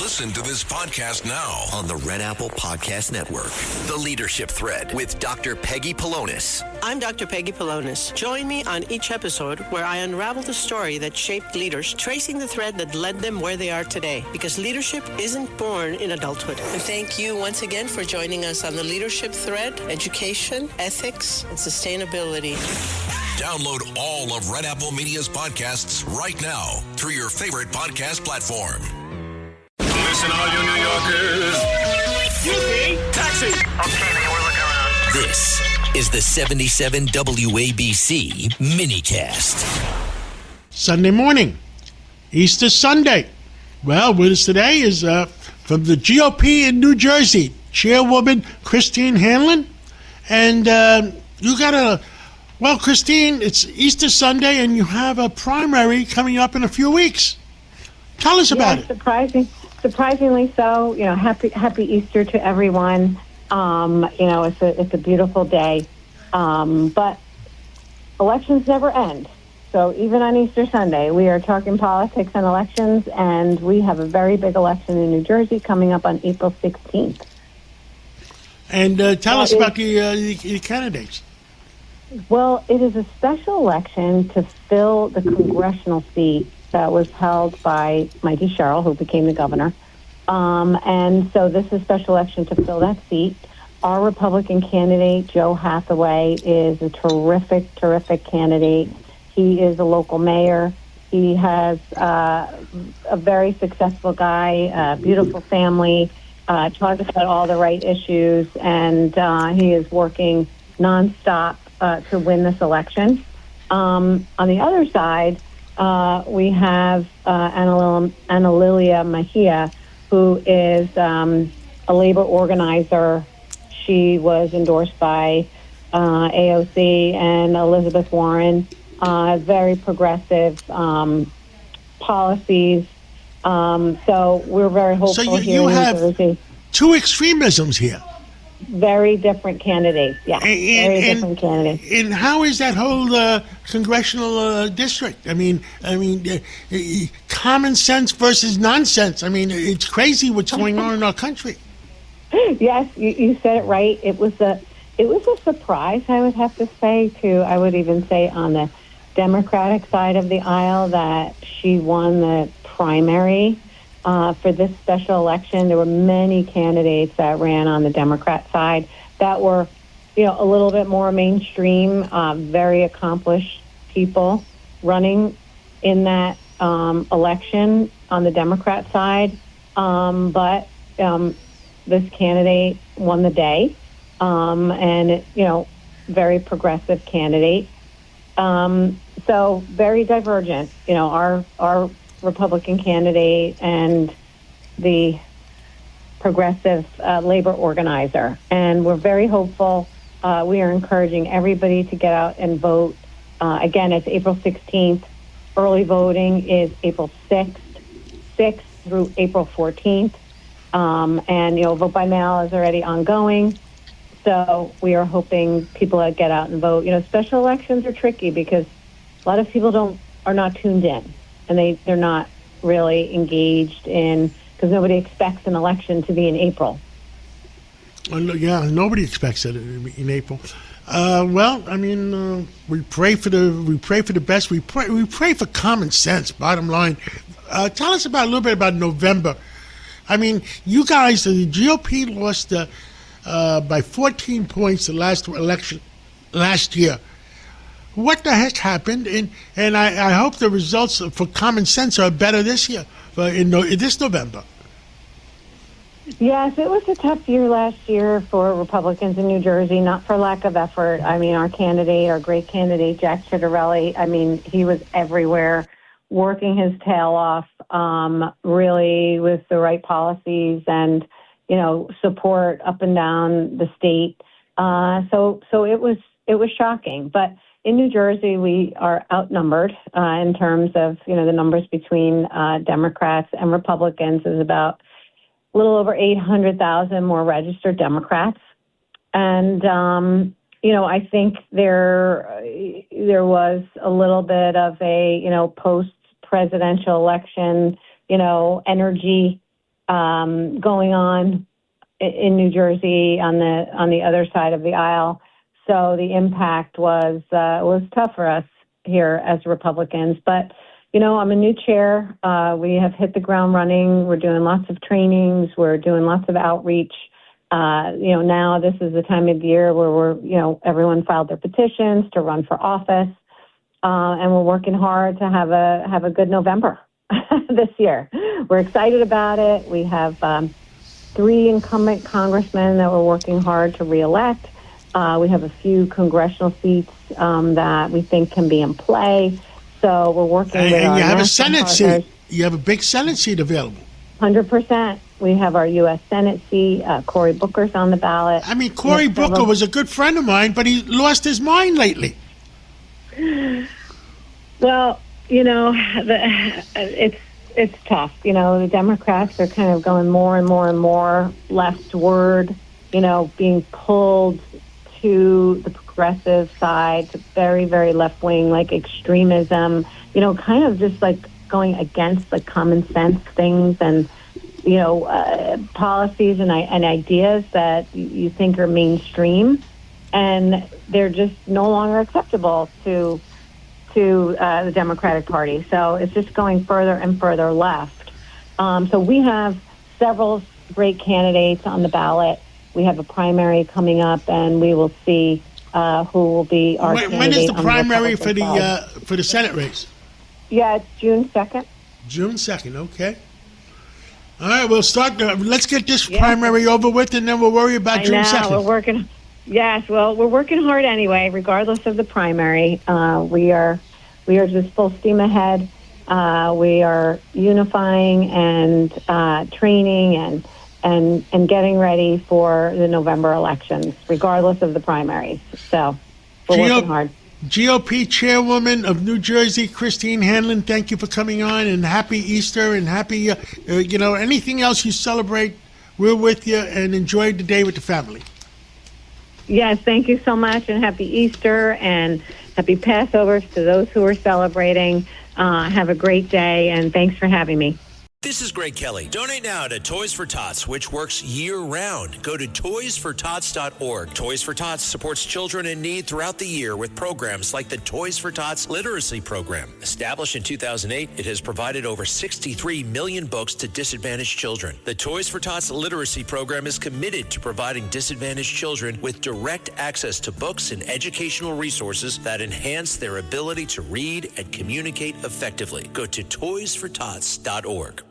Listen to this podcast now on the Red Apple Podcast Network. The Leadership Thread with Dr. Peggy Polonis. I'm Dr. Peggy Polonis. Join me on each episode where I unravel the story that shaped leaders, tracing the thread that led them where they are today. Because leadership isn't born in adulthood. And thank you once again for joining us on the Leadership Thread, education, ethics, and sustainability. Download all of Red Apple Media's podcasts right now through your favorite podcast platform. Listen, all you New Yorkers. Excuse me, taxi. Okay, we're looking around. This is the 77 WABC minicast. Sunday morning, Easter Sunday. Well, with us today is from the GOP in New Jersey, Chairwoman Christine Hanlon. And you got well, Christine, it's Easter Sunday and you have a primary coming up in a few weeks. Tell us about it. Surprisingly so. You know, happy Easter to everyone. You know, it's a beautiful day. But elections never end. So even on Easter Sunday, we are talking politics and elections, and we have a very big election in New Jersey coming up on April 16th. And tell us about the candidates. Well, it is a special election to fill the congressional seat that was held by Mikey Sherrill, who became the governor. And so this is a special election to fill that seat. Our Republican candidate, Joe Hathaway, is a terrific candidate. He is a local mayor. He has a very successful guy, beautiful family, talks about all the right issues, and he is working nonstop to win this election. On the other side, we have Analilia Mejia, who is a labor organizer. She was endorsed by AOC and Elizabeth Warren. Very progressive policies. So we're very hopeful so here you in have New Jersey. Two extremisms here. Very different candidates, yeah. Very different candidates. And how is that whole congressional district? I mean, common sense versus nonsense. I mean, it's crazy what's going on in our country. Yes, you said it right. It was a surprise, I would have to say, I would even say on the Democratic side of the aisle that she won the primary. For this special election, there were many candidates that ran on the Democrat side that were, you know, a little bit more mainstream, very accomplished people running in that election on the Democrat side. But this candidate won the day, and, you know, very progressive candidate. So very divergent, you know, our Republican candidate and the progressive labor organizer. And we're very hopeful. We are encouraging everybody to get out and vote. Again, it's April 16th. Early voting is April 6th through April 14th. And, you know, vote by mail is already ongoing. So we are hoping people get out and vote. You know, special elections are tricky because a lot of people are not tuned in. And they're not really engaged in, because nobody expects an election to be in April. Yeah, nobody expects it in April. Well, I mean, we pray for the best. We pray for common sense. Bottom line, tell us a little bit about November. I mean, you guys, the GOP lost by 14 points the last election last year. What the heck happened? And I hope the results for common sense are better this year, in this November. Yes, it was a tough year last year for Republicans in New Jersey, not for lack of effort. I mean, our great candidate, Jack Ciattarelli, I mean, he was everywhere, working his tail off, really with the right policies and, you know, support up and down the state. So it was shocking. But in New Jersey, we are outnumbered in terms of, you know, the numbers between Democrats and Republicans is about a little over 800,000 more registered Democrats. And, you know, I think there was a little bit of a, you know, post-presidential election, you know, energy going on in New Jersey on the other side of the aisle. So the impact was tough for us here as Republicans. But, I'm a new chair. We have hit the ground running. We're doing lots of trainings. We're doing lots of outreach. Now this is the time of year where everyone filed their petitions to run for office. And we're working hard to have a good November this year. We're excited about it. We have 3 incumbent congressmen that we're working hard to reelect. We have a few congressional seats that we think can be in play. So we're working with our and you have a national Senate partners. seat. You have a big Senate seat available. 100%. We have our U.S. Senate seat. Cory Booker's on the ballot. I mean, Cory Booker was a good friend of mine, but he lost his mind lately. Well, it's tough. The Democrats are kind of going more and more and more leftward, being pulled to the progressive side, to very, very left-wing, like extremism, kind of just like going against the common sense things and, policies and ideas that you think are mainstream. And they're just no longer acceptable to the Democratic Party. So it's just going further and further left. So we have several great candidates on the ballot. We have a primary coming up, and we will see who will be our candidate. When is the on primary for Republican the Senate race? Yeah, it's June 2nd. June 2nd, okay. All right, we'll start. Let's get this primary over with, and then we'll worry about June 2nd. We're working. Yes, well, we're working hard anyway, regardless of the primary. We are just full steam ahead. We are unifying and training and getting ready for the November elections, regardless of the primaries. So we're working hard. GOP Chairwoman of New Jersey, Christine Hanlon, thank you for coming on, and happy Easter, and happy, anything else you celebrate, we're with you, and enjoy the day with the family. Yes, thank you so much, and happy Easter, and happy Passover to those who are celebrating. Have a great day, and thanks for having me. This is Greg Kelly. Donate now to Toys for Tots, which works year-round. Go to toysfortots.org. Toys for Tots supports children in need throughout the year with programs like the Toys for Tots Literacy Program. Established in 2008, it has provided over 63 million books to disadvantaged children. The Toys for Tots Literacy Program is committed to providing disadvantaged children with direct access to books and educational resources that enhance their ability to read and communicate effectively. Go to toysfortots.org.